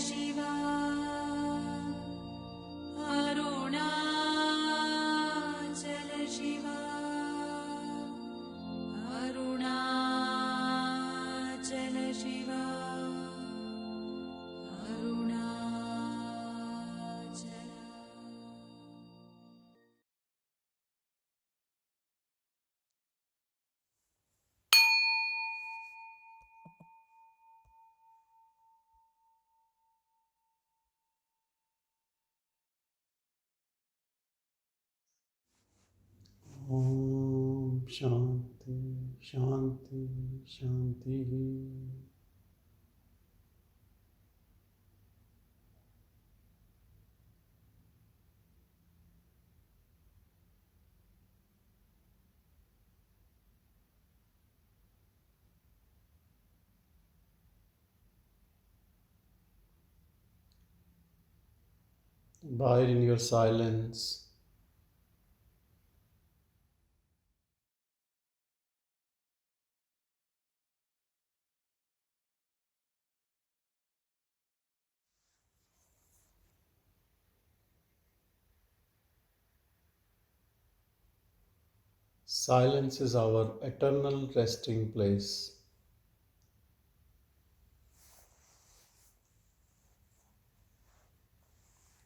Shiva, Arunachala Shiva, Arunachala Shiva, Arunachala. Om Shanti, Shanti, Shanti. Abide in your silence. Silence is our eternal resting place.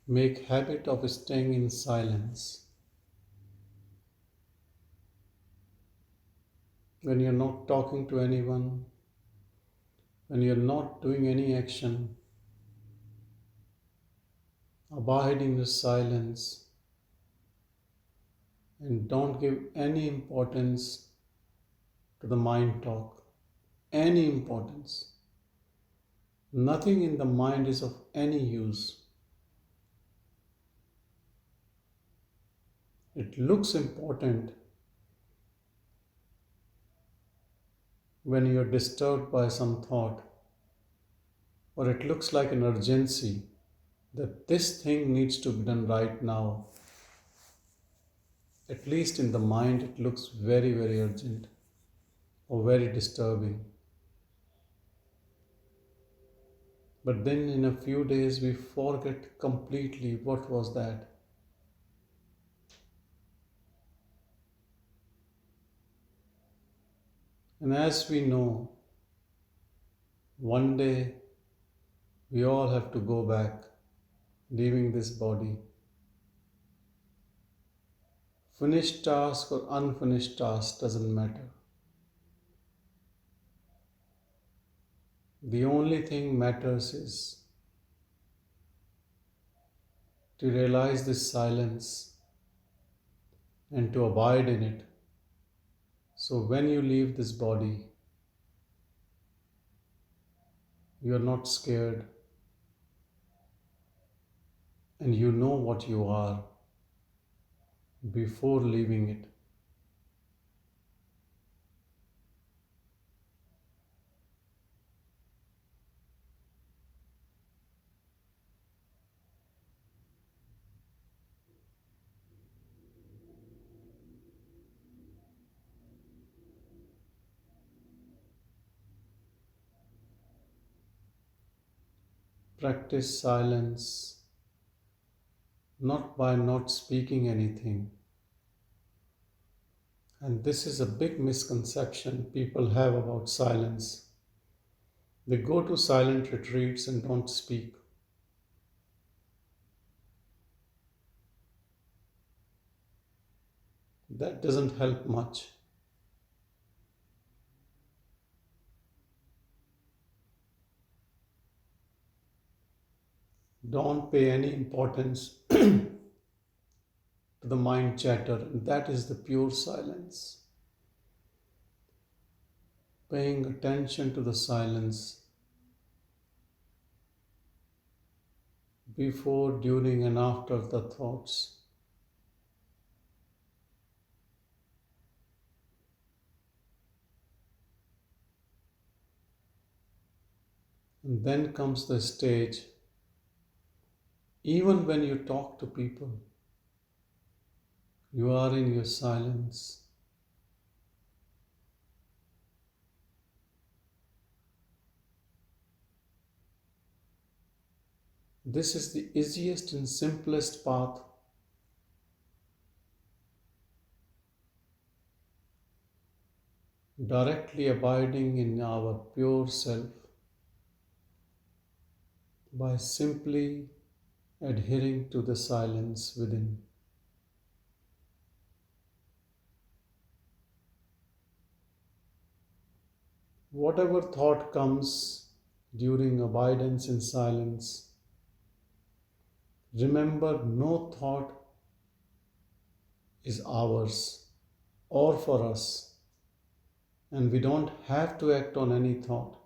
Make habit of staying in silence. When you're not talking to anyone, when you're not doing any action, abide in the silence and don't give any importance to the mind talk. Any importance. Nothing in the mind is of any use. It looks important when you're disturbed by some thought, or it looks like an urgency that this thing needs to be done right now. At least in the mind, it looks very, very urgent or very disturbing. But then in a few days, we forget completely what was that. And as we know, one day we all have to go back, leaving this body. Finished task or unfinished task doesn't matter. The only thing matters is to realize this silence and to abide in it. So when you leave this body, you are not scared and you know what you are before leaving it. Practice silence not by not speaking anything. And this is a big misconception people have about silence. They go to silent retreats and don't speak. That doesn't help much. Don't pay any importance to the mind chatter, and that is the pure silence. Paying attention to the silence before, during, and after the thoughts. And then comes the stage, even when you talk to people, you are in your silence. This is the easiest and simplest path. Directly abiding in our pure self by simply adhering to the silence within. Whatever thought comes during abidance in silence, remember no thought is ours or for us, and we don't have to act on any thought.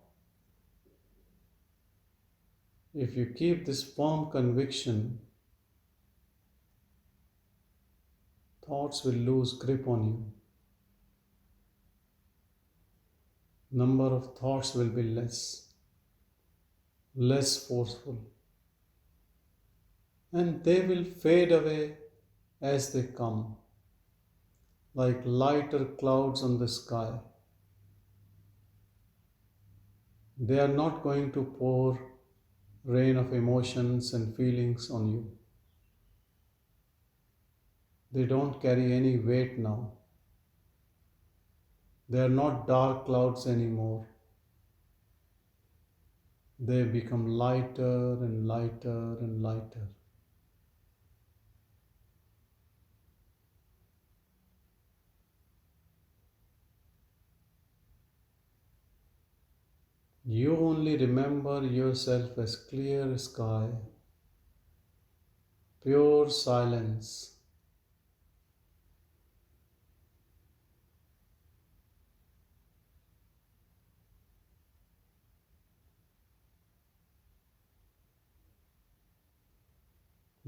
If you keep this firm conviction, thoughts will lose grip on you. Number of thoughts will be less forceful, and they will fade away as they come, like lighter clouds on the sky. They are not going to pour rain of emotions and feelings on you. They don't carry any weight now. They are not dark clouds anymore. They become lighter and lighter and lighter. You only remember yourself as clear sky, pure silence.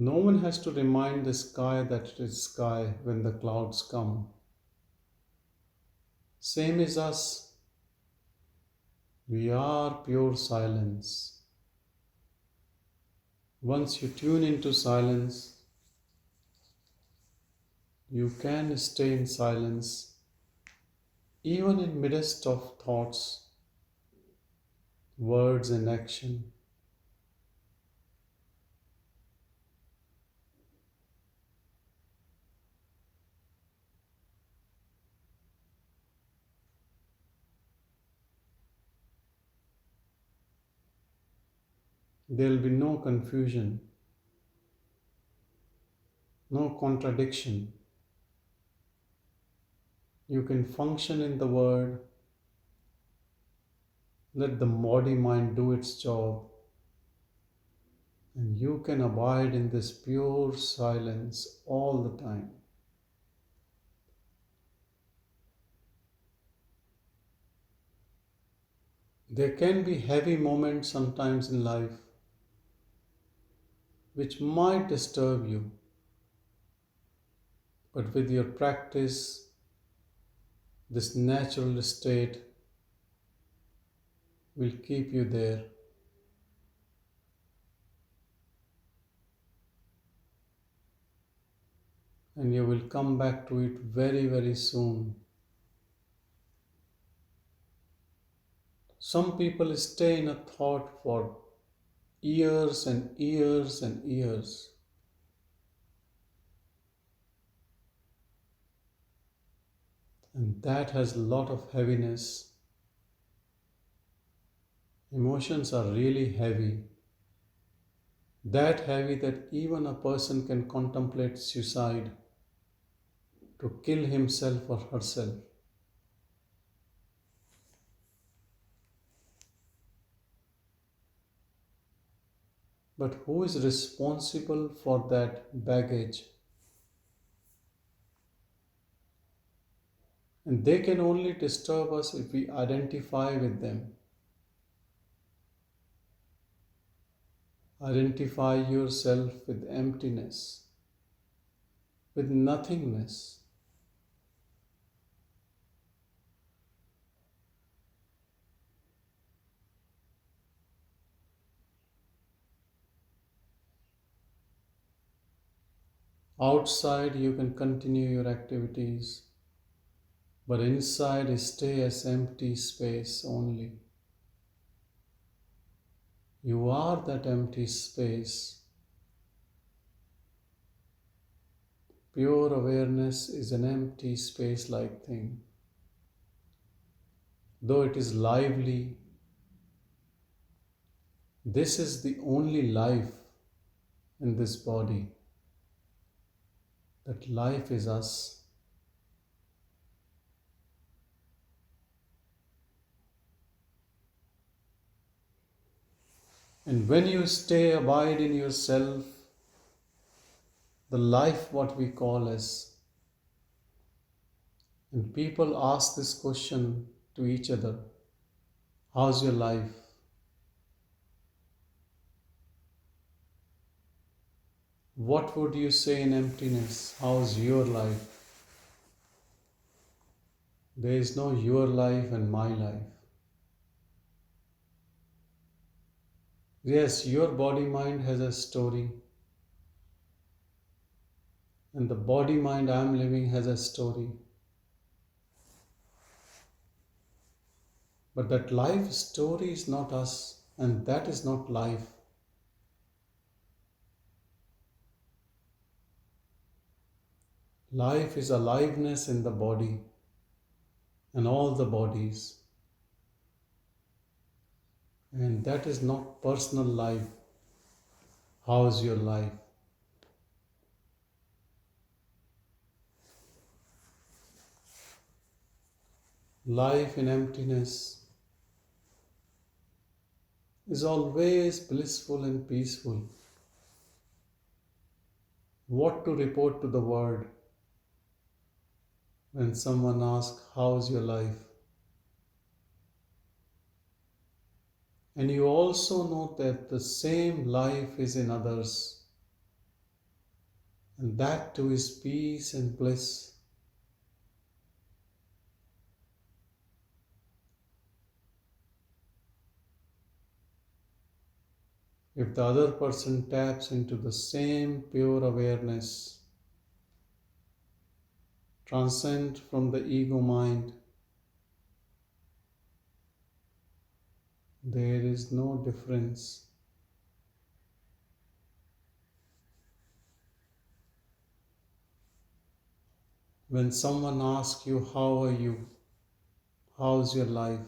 No one has to remind the sky that it is sky when the clouds come. Same is us. We are pure silence. Once you tune into silence, you can stay in silence even in midst of thoughts, words and action. There will be no confusion, no contradiction. You can function in the word, let the body mind do its job, and you can abide in this pure silence all the time. There can be heavy moments sometimes in life which might disturb you, but with your practice, this natural state will keep you there. And you will come back to it very, very soon. Some people stay in a thought for years and years and years. And that has a lot of heaviness. Emotions are really heavy. That heavy that even a person can contemplate suicide, to kill himself or herself. But who is responsible for that baggage? And they can only disturb us if we identify with them. Identify yourself with emptiness, with nothingness. Outside you can continue your activities, but inside stay as empty space only. You are that empty space. Pure awareness is an empty space-like thing. Though it is lively, this is the only life in this body. That life is us. And when you abide in yourself, the life what we call as, and people ask this question to each other, how's your life? What would you say in emptiness? How's your life? There is no your life and my life. Yes, your body-mind has a story, and the body-mind I am living has a story. But that life story is not us, and that is not life. Life is aliveness in the body and all the bodies. And that is not personal life. How is your life? Life in emptiness is always blissful and peaceful. What to report to the world when someone asks, how's your life? And you also know that the same life is in others, and that too is peace and bliss. If the other person taps into the same pure awareness, transcend from the ego mind, there is no difference. When someone asks you, how are you? How's your life?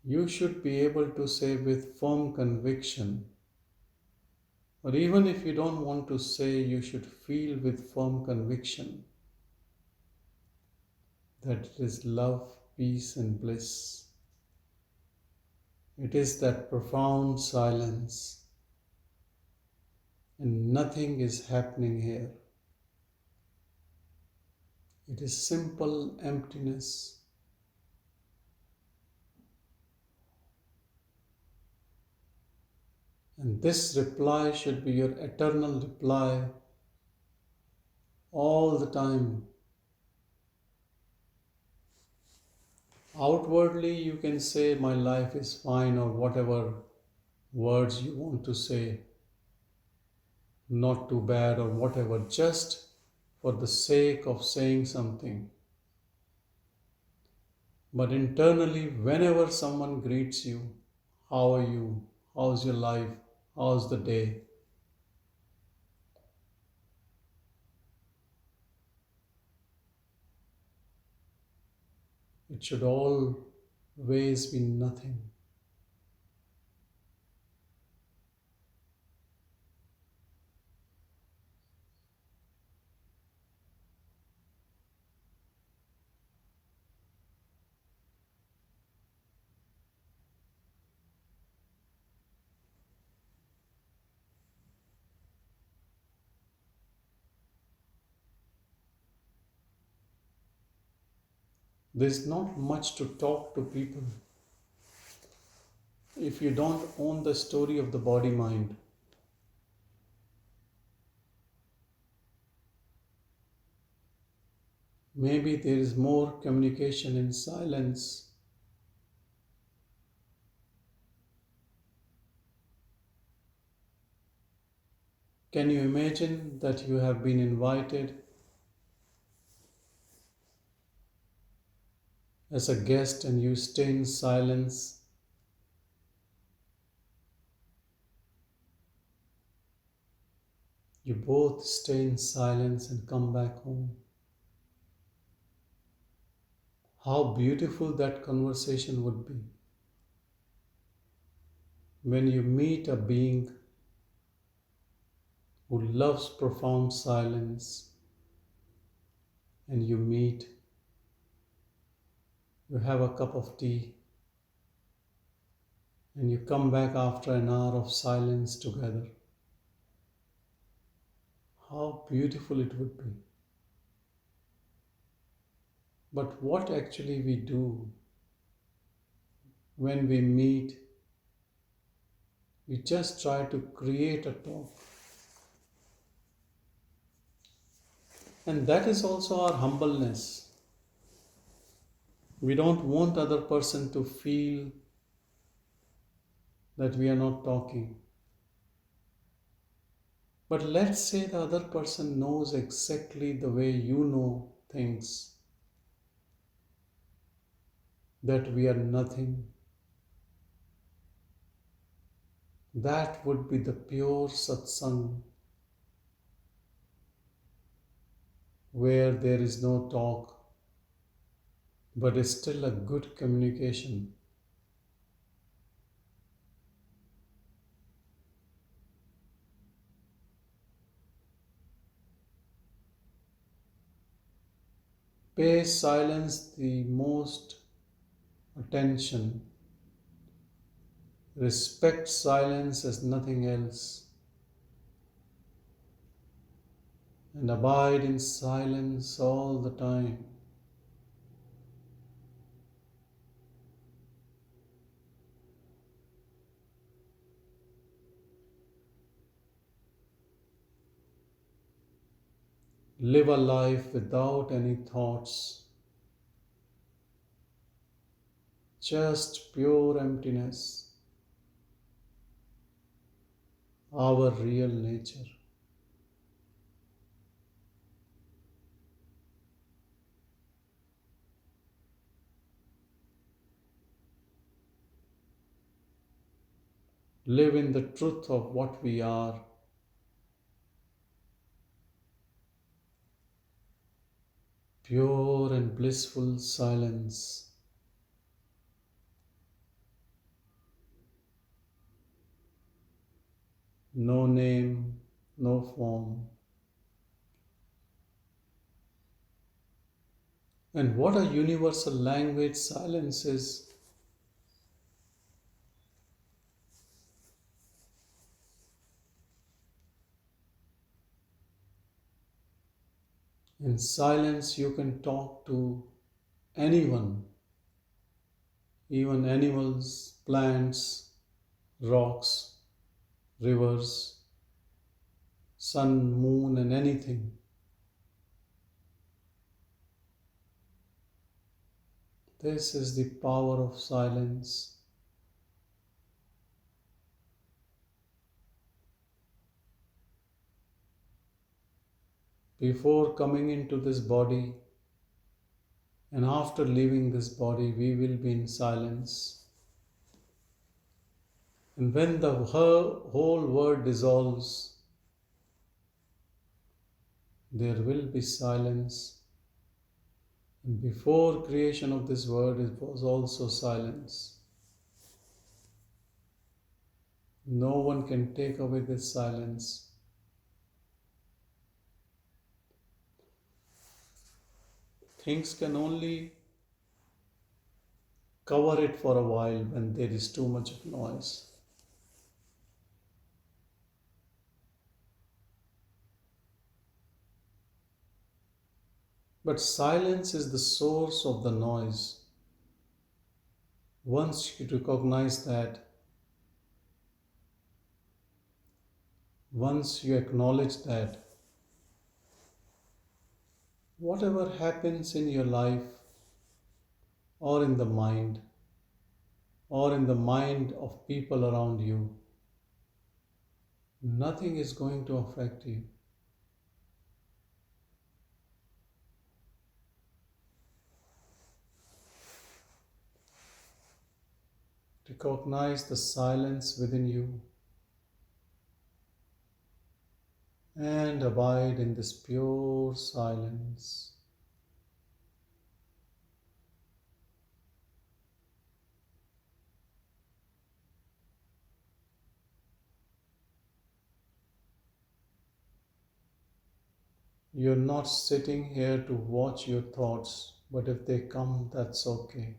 You should be able to say with firm conviction, or even if you don't want to say, you should feel with firm conviction that it is love, peace, and bliss. It is that profound silence, and nothing is happening here. It is simple emptiness. And this reply should be your eternal reply all the time. Outwardly, you can say, my life is fine, or whatever words you want to say, not too bad, or whatever, just for the sake of saying something. But internally, whenever someone greets you, how are you? How's your life? How's the day? It should always be nothing. There's not much to talk to people if you don't own the story of the body-mind. Maybe there is more communication in silence. Can you imagine that you have been invited as a guest and you stay in silence, you both stay in silence and come back home. How beautiful that conversation would be. When you meet a being who loves profound silence and you have a cup of tea and you come back after an hour of silence together. How beautiful it would be. But what actually we do when we meet, we just try to create a talk. And that is also our humbleness. We don't want other person to feel that we are not talking. But let's say the other person knows exactly the way you know things, that we are nothing. That would be the pure satsang, where there is no talk, but is still a good communication. Pay silence the most attention. Respect silence as nothing else. And abide in silence all the time. Live a life without any thoughts, just pure emptiness, our real nature. Live in the truth of what we are. Pure and blissful silence. No name, no form. And what a universal language silence is. In silence, you can talk to anyone, even animals, plants, rocks, rivers, sun, moon, and anything. This is the power of silence. Before coming into this body and after leaving this body, we will be in silence. And when the whole world dissolves, there will be silence. And before creation of this world, it was also silence. No one can take away this silence. Things can only cover it for a while when there is too much of noise. But silence is the source of the noise. Once you recognize that, once you acknowledge that, whatever happens in your life or in the mind of people around you, nothing is going to affect you. Recognize the silence within you and abide in this pure silence. You're not sitting here to watch your thoughts, but if they come, that's okay.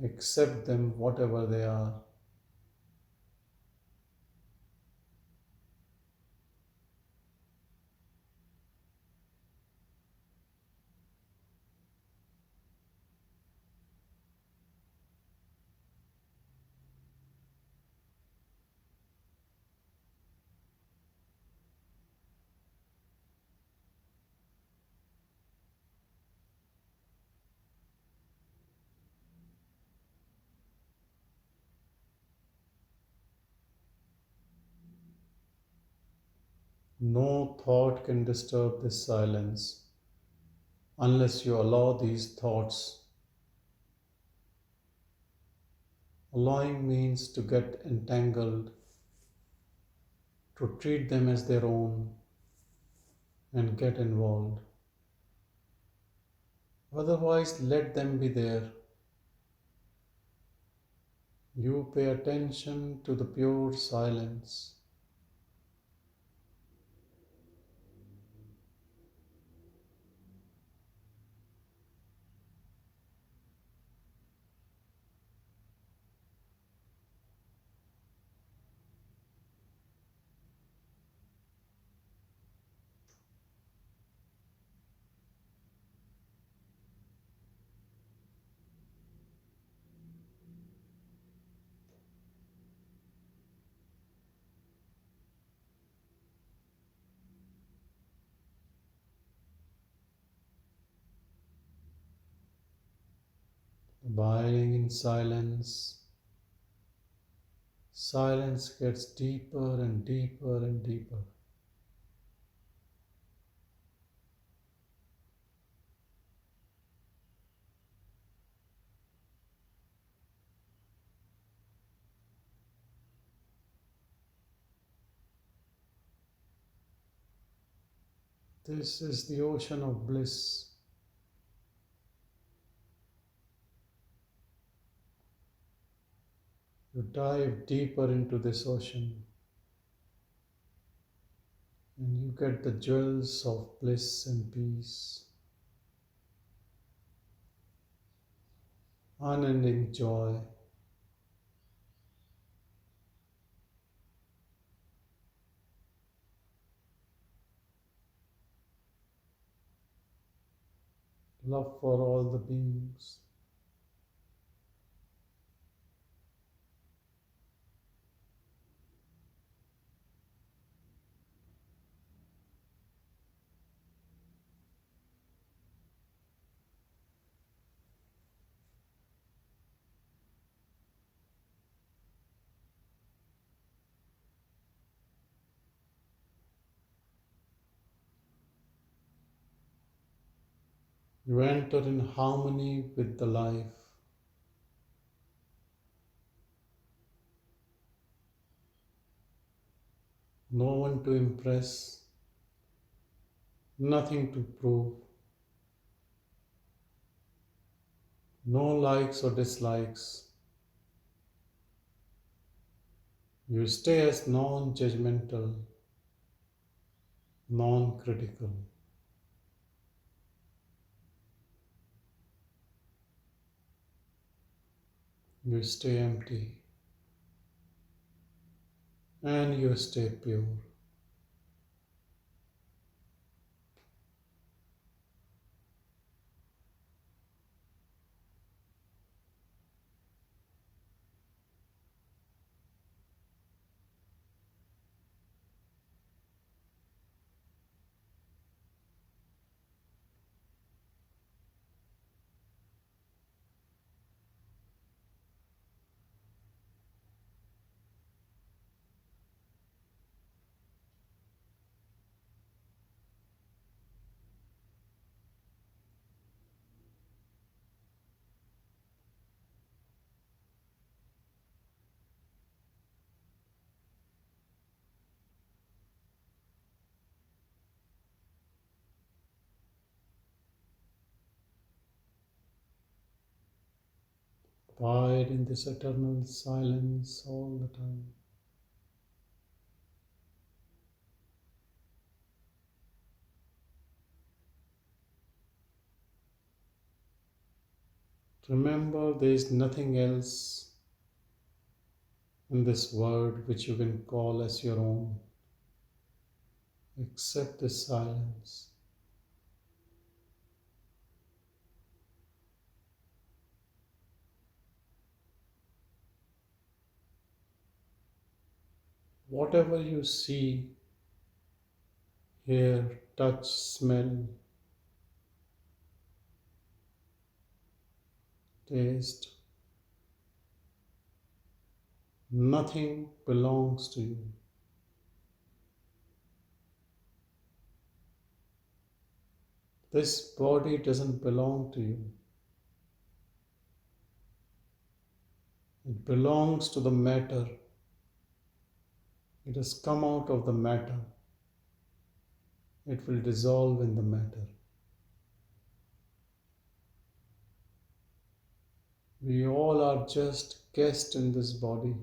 Accept them, whatever they are. No thought can disturb this silence unless you allow these thoughts. Allowing means to get entangled, to treat them as their own, and get involved. Otherwise, let them be there. You pay attention to the pure silence. Abiding in silence, silence gets deeper and deeper and deeper. This is the ocean of bliss. You dive deeper into this ocean and you get the jewels of bliss and peace, unending joy. Love for all the beings. You enter in harmony with the life. No one to impress, nothing to prove, no likes or dislikes. You stay as non-judgmental, non-critical. You stay empty and you stay pure. Abide in this eternal silence all the time. Remember, there is nothing else in this world which you can call as your own except this silence. Whatever you see, hear, touch, smell, taste, nothing belongs to you. This body doesn't belong to you. It belongs to the matter. It has come out of the matter. It will dissolve in the matter. We all are just guests in this body.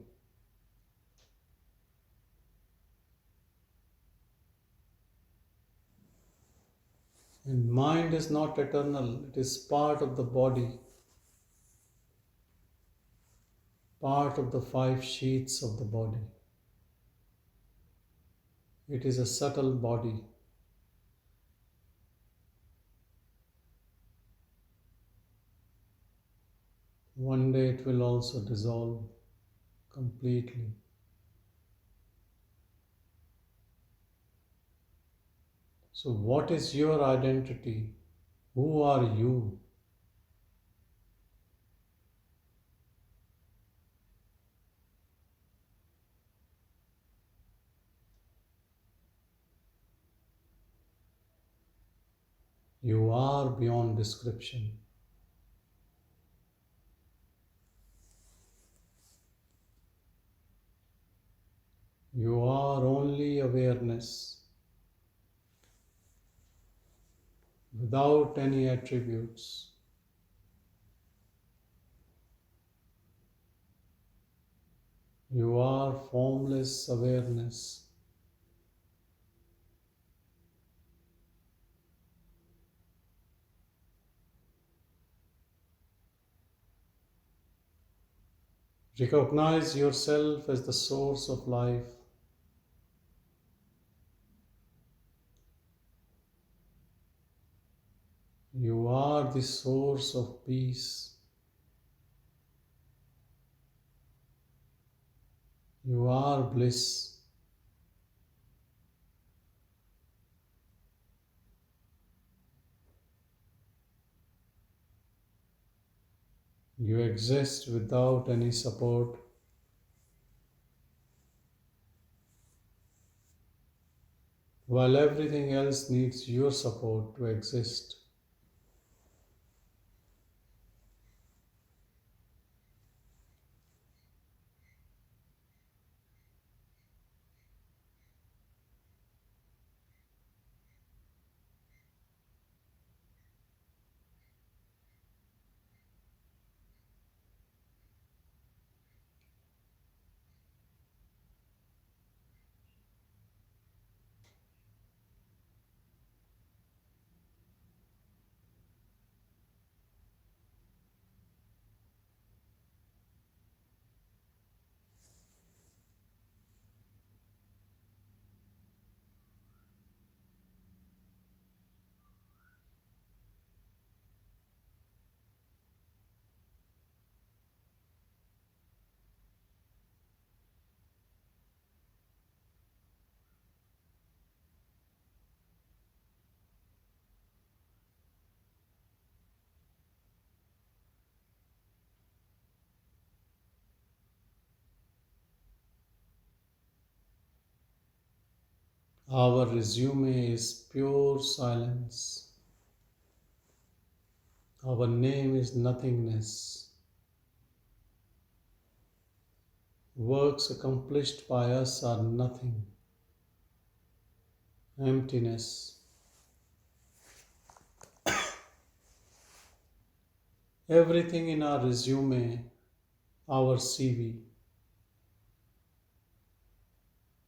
And mind is not eternal, it is part of the body, part of the 5 sheaths of the body. It is a subtle body. One day it will also dissolve completely. So, what is your identity? Who are you? You are beyond description. You are only awareness without any attributes. You are formless awareness. Recognize yourself as the source of life. You are the source of peace. You are bliss. You exist without any support. While everything else needs your support to exist. Our resume is pure silence. Our name is nothingness. Works accomplished by us are nothing. Emptiness. Everything in our resume our CV,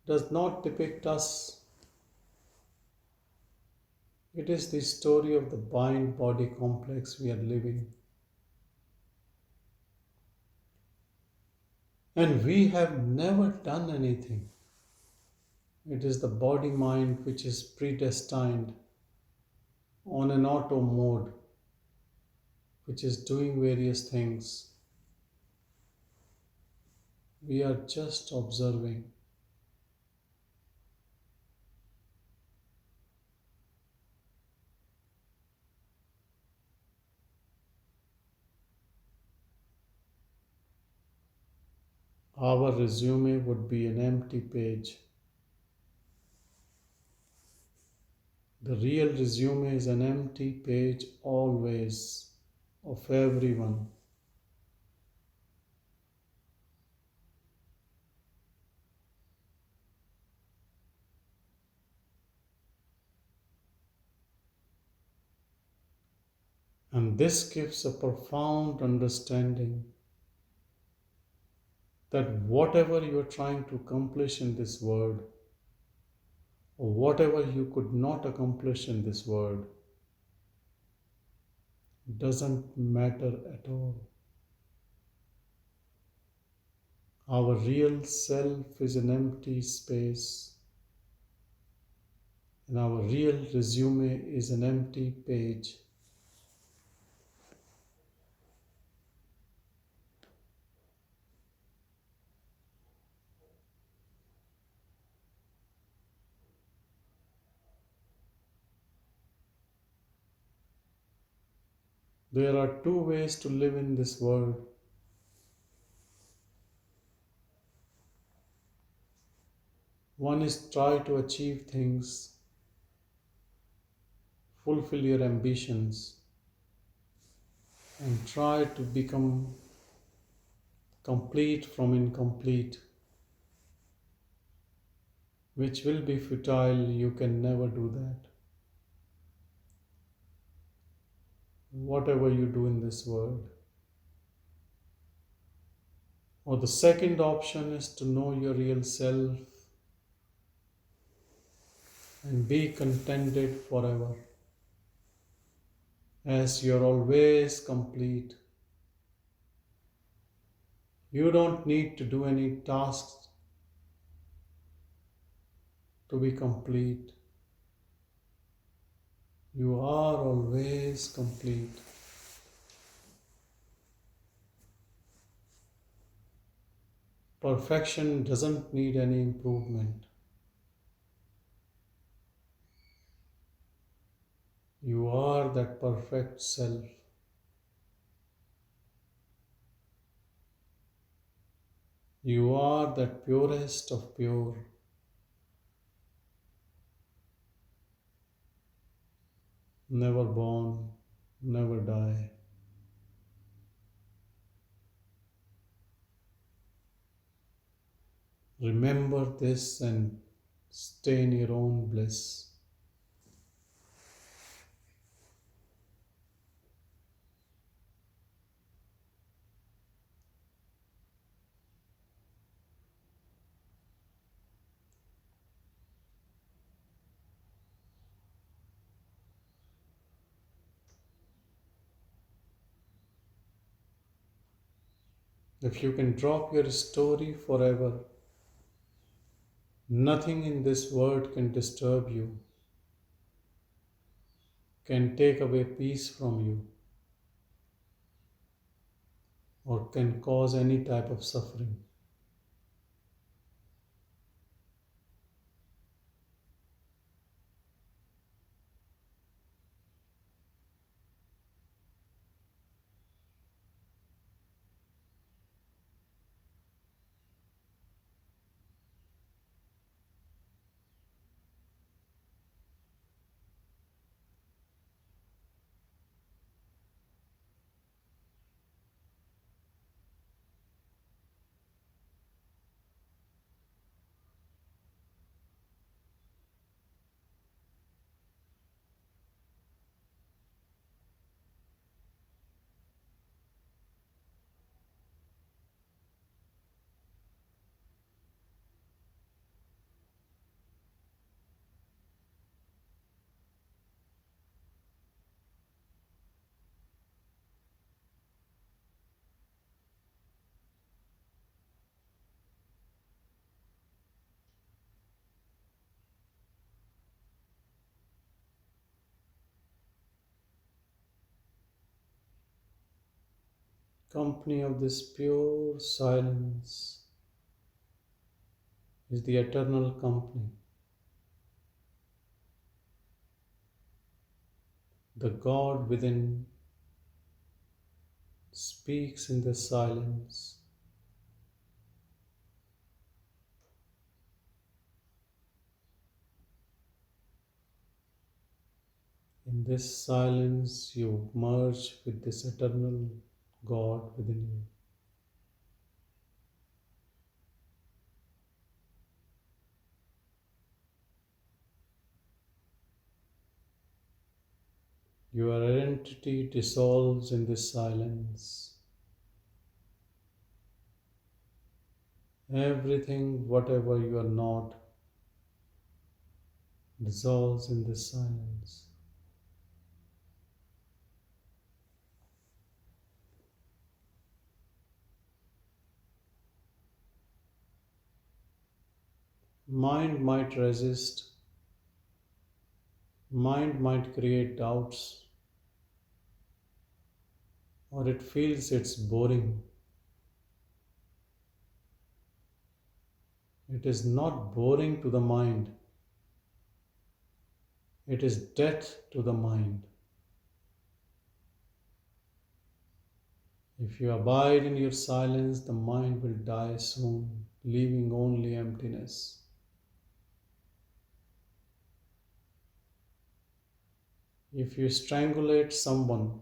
does not depict us. It is the story of the mind body complex we are living. And we have never done anything. It is the body mind which is predestined on an auto mode, which is doing various things. We are just observing. Our resume would be an empty page. The real resume is an empty page always of everyone. And this gives a profound understanding that whatever you are trying to accomplish in this world, or whatever you could not accomplish in this world, doesn't matter at all. Our real self is an empty space, and our real resume is an empty page. There are two ways to live in this world. One is try to achieve things, fulfill your ambitions, and try to become complete from incomplete, which will be futile. You can never do that. Whatever you do in this world. Or the second option is to know your real self and be contented forever, as you're always complete. You don't need to do any tasks to be complete. You are always complete. Perfection doesn't need any improvement. You are that perfect self. You are that purest of pure. Never born, never die. Remember this and stay in your own bliss. If you can drop your story forever, nothing in this world can disturb you, can take away peace from you, or can cause any type of suffering. company of this pure silence is the eternal company. The God within speaks in the silence. In this silence, you merge with this eternal God within you. Your identity dissolves in this silence. Everything, whatever you are not, dissolves in this silence. Mind might resist, mind might create doubts, or it feels it's boring. It is not boring to the mind, it is death to the mind. If you abide in your silence, the mind will die soon, leaving only emptiness. If you strangulate someone,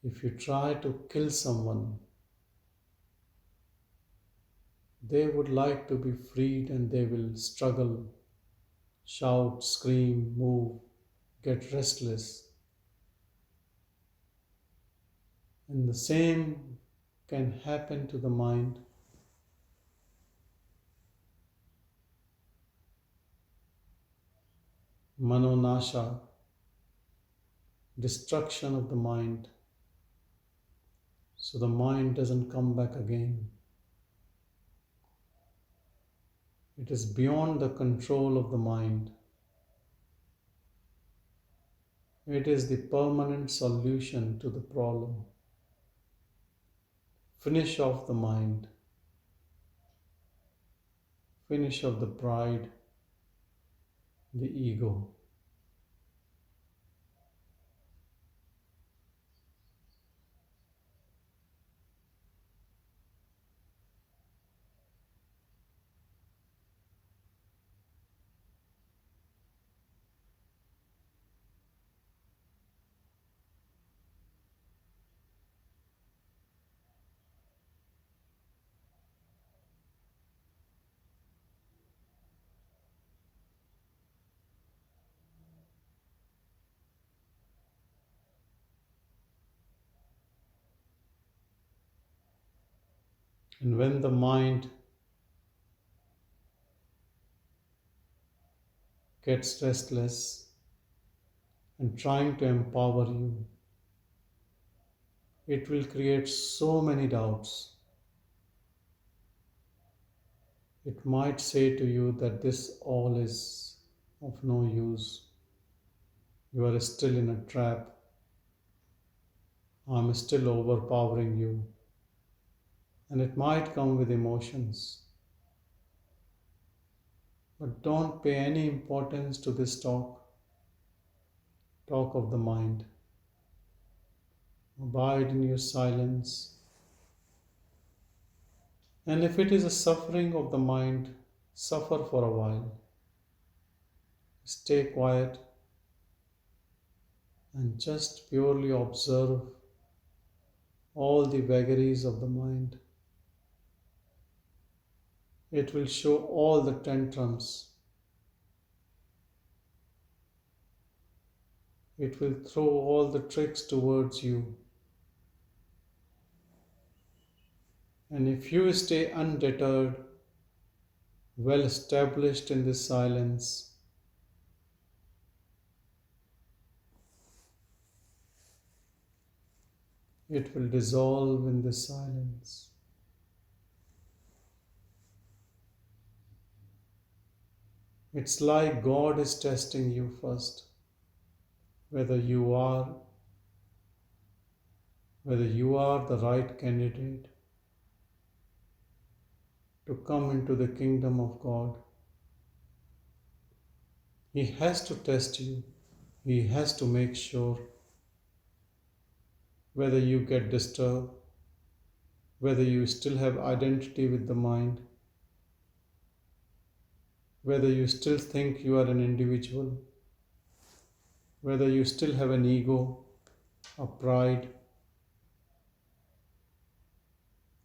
if you try to kill someone, they would like to be freed and they will struggle, shout, scream, move, get restless. And the same can happen to the mind. Manonasha, destruction of the mind, so the mind doesn't come back again. It is beyond the control of the mind. It is the permanent solution to the problem. Finish off the mind. Finish off the pride, the ego. And when the mind gets restless and trying to empower you, it will create so many doubts. It might say to you that this all is of no use. You are still in a trap. I'm still overpowering you. And it might come with emotions. But don't pay any importance to this talk of the mind. Abide in your silence. And if it is a suffering of the mind, suffer for a while. Stay quiet and just purely observe all the vagaries of the mind. It will show all the tantrums. It will throw all the tricks towards you. And if you stay undeterred, well established in this silence, it will dissolve in this silence. It's like God is testing you first, whether you are whether you are the right candidate to come into the kingdom of God. He has to test you. He has to make sure whether you get disturbed, whether you still have identity with the mind, whether you still think you are an individual, whether you still have an ego, a pride,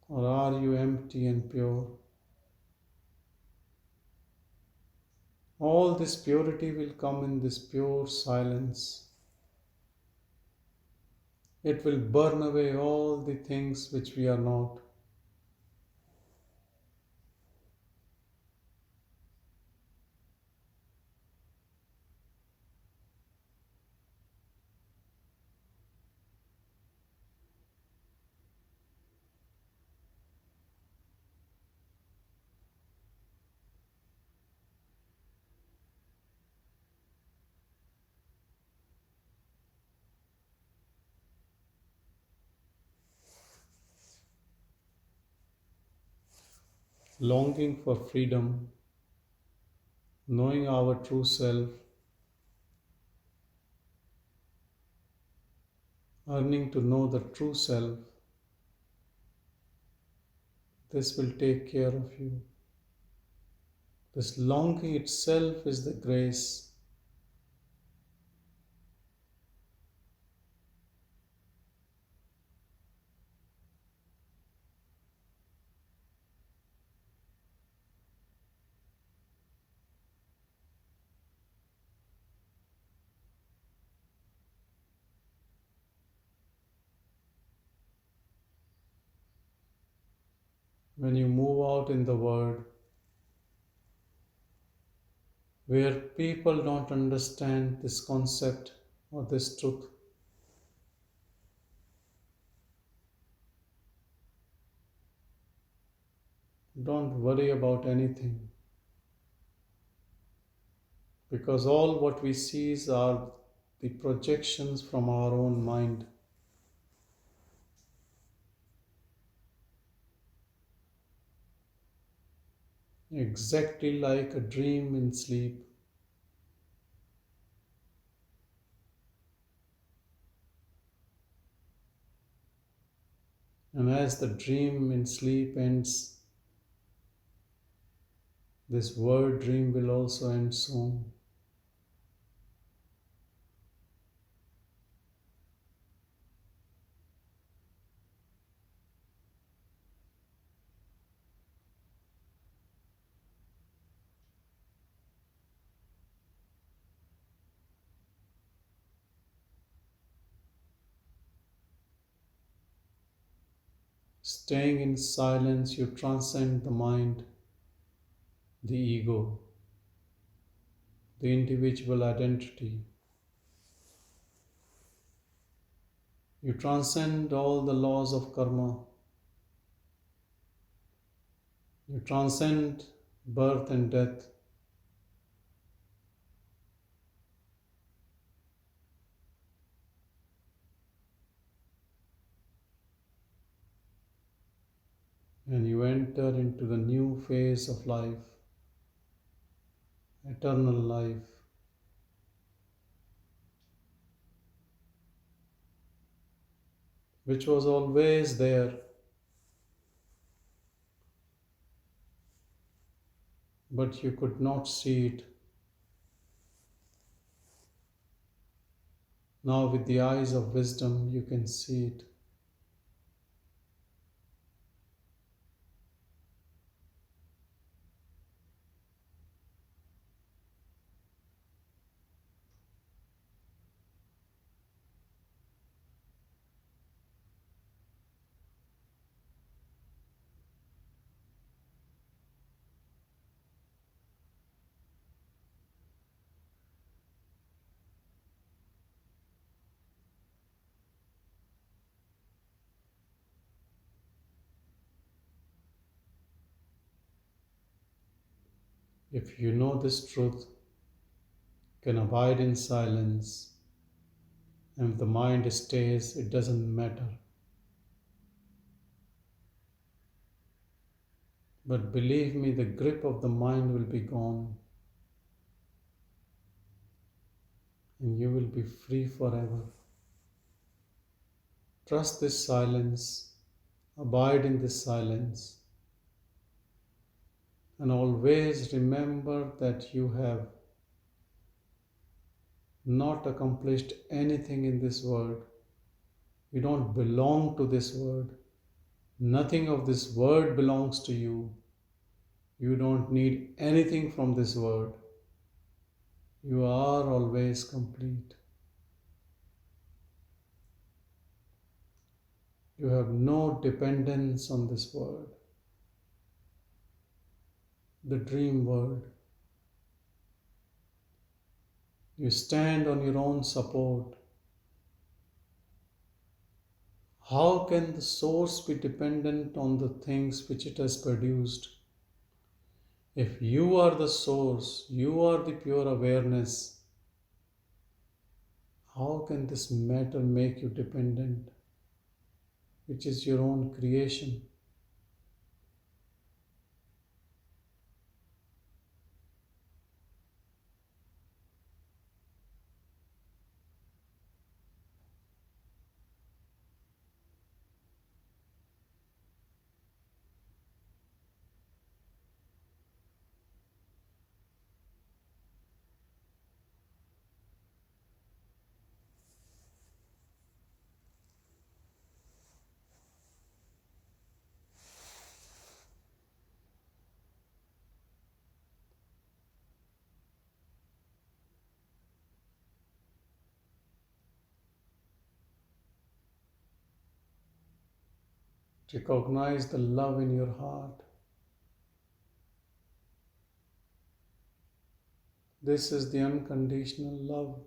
or are you empty and pure? All this purity will come in this pure silence. It will burn away all the things which we are not. Longing for freedom, knowing our true self, learning to know the true self, this will take care of you. This longing itself is the grace. When you move out in the world, where people don't understand this concept or this truth, don't worry about anything, because all what we see are the projections from our own mind. Exactly like a dream in sleep. And as the dream in sleep ends, this word dream will also end soon. Staying in silence, you transcend the mind, the ego, the individual identity. You transcend all the laws of karma. You transcend birth and death. And you enter into the new phase of life, eternal life. Which was always there, but you could not see it. Now, with the eyes of wisdom, you can see it. If you know this truth, can abide in silence, and if the mind stays, it doesn't matter. But believe me, the grip of the mind will be gone and you will be free forever. Trust this silence, abide in this silence, and always remember that you have not accomplished anything in this world. You don't belong to this world. Nothing of this world belongs to you. You don't need anything from this world. You are always complete. You have no dependence on this world, the dream world. You stand on your own support. How can the source be dependent on the things which it has produced? If you are the source, you are the pure awareness, how can this matter make you dependent, which is your own creation? Recognize the love in your heart. This is the unconditional love.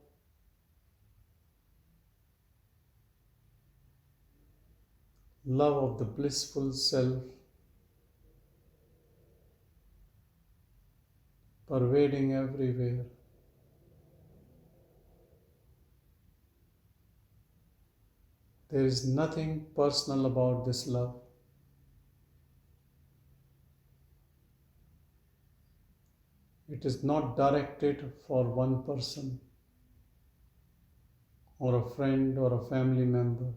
Love of the blissful self, pervading everywhere. There is nothing personal about this love. It is not directed for one person or a friend or a family member.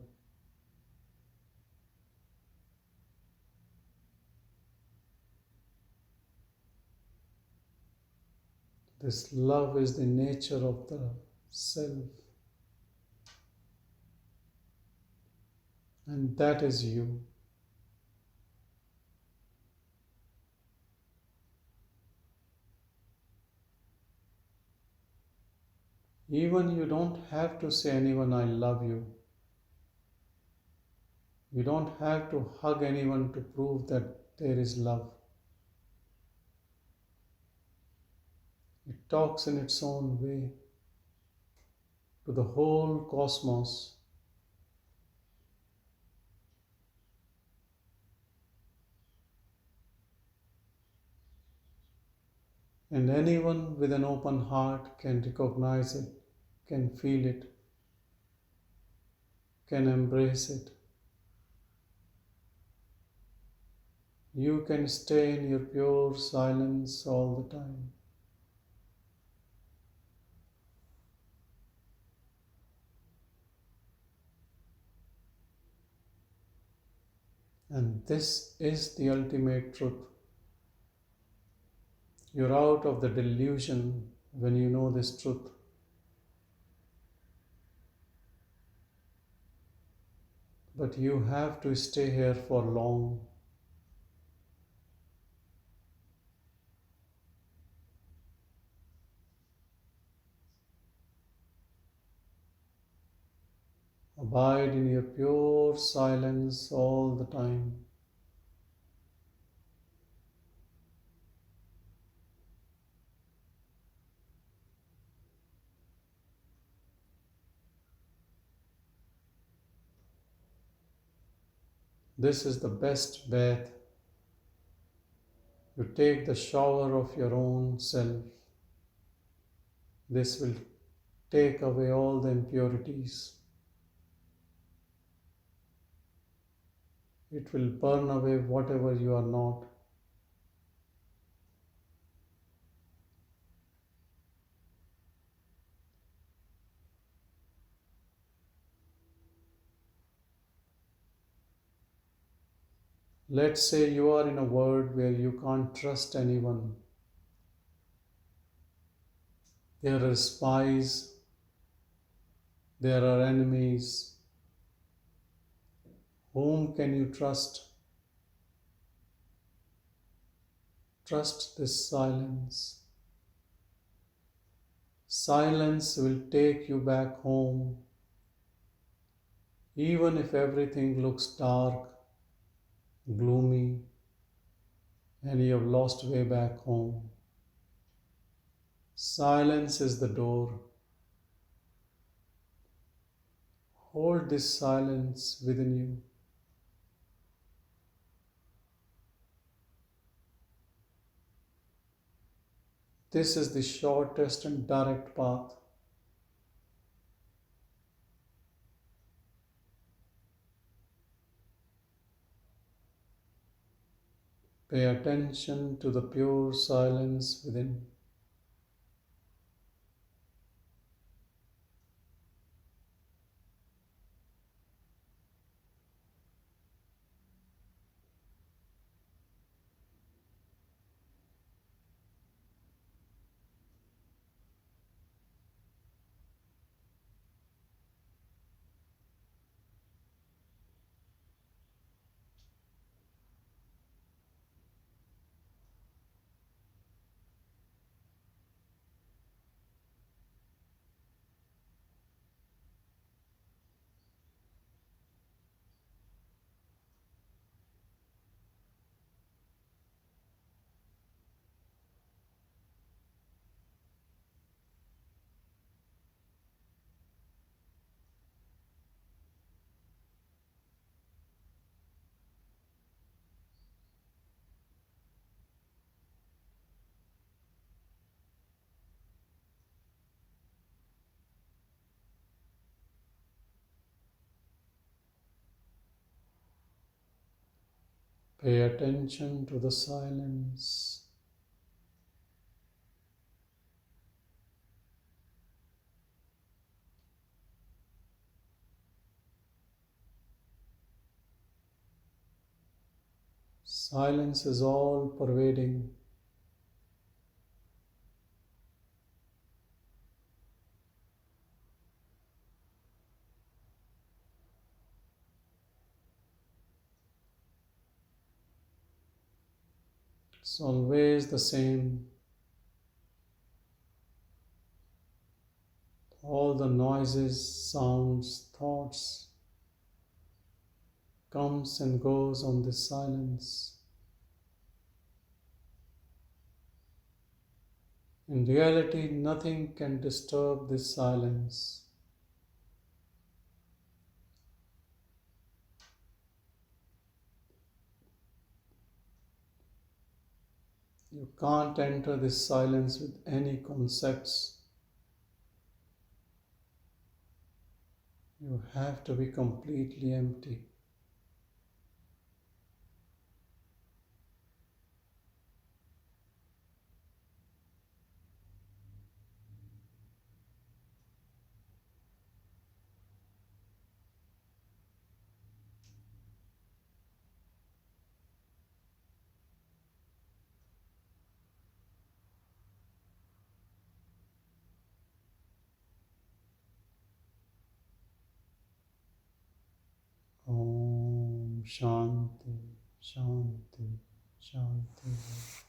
This love is the nature of the self, and that is you. Even you don't have to say anyone, I love you. You don't have to hug anyone to prove that there is love. It talks in its own way to the whole cosmos. And anyone with an open heart can recognize it, can feel it, can embrace it. You can stay in your pure silence all the time. And this is the ultimate truth. You're out of the delusion when you know this truth. But you have to stay here for long. Abide in your pure silence all the time. This is the best bath. You take the shower of your own self. This will take away all the impurities. It will burn away whatever you are not. Let's say you are in a world where you can't trust anyone. There are spies, there are enemies. Whom can you trust? Trust this silence. Silence will take you back home, even if everything looks dark, gloomy, and you have lost way back home. Silence is the door. Hold this silence within you. This is the shortest and direct path. Pay attention to the pure silence within. Pay attention to the silence. Silence is all pervading. It's always the same. All the noises, sounds, thoughts comes and goes on this silence. In reality, nothing can disturb this silence. You can't enter this silence with any concepts. You have to be completely empty. Om Shanti, Shanti, Shanti.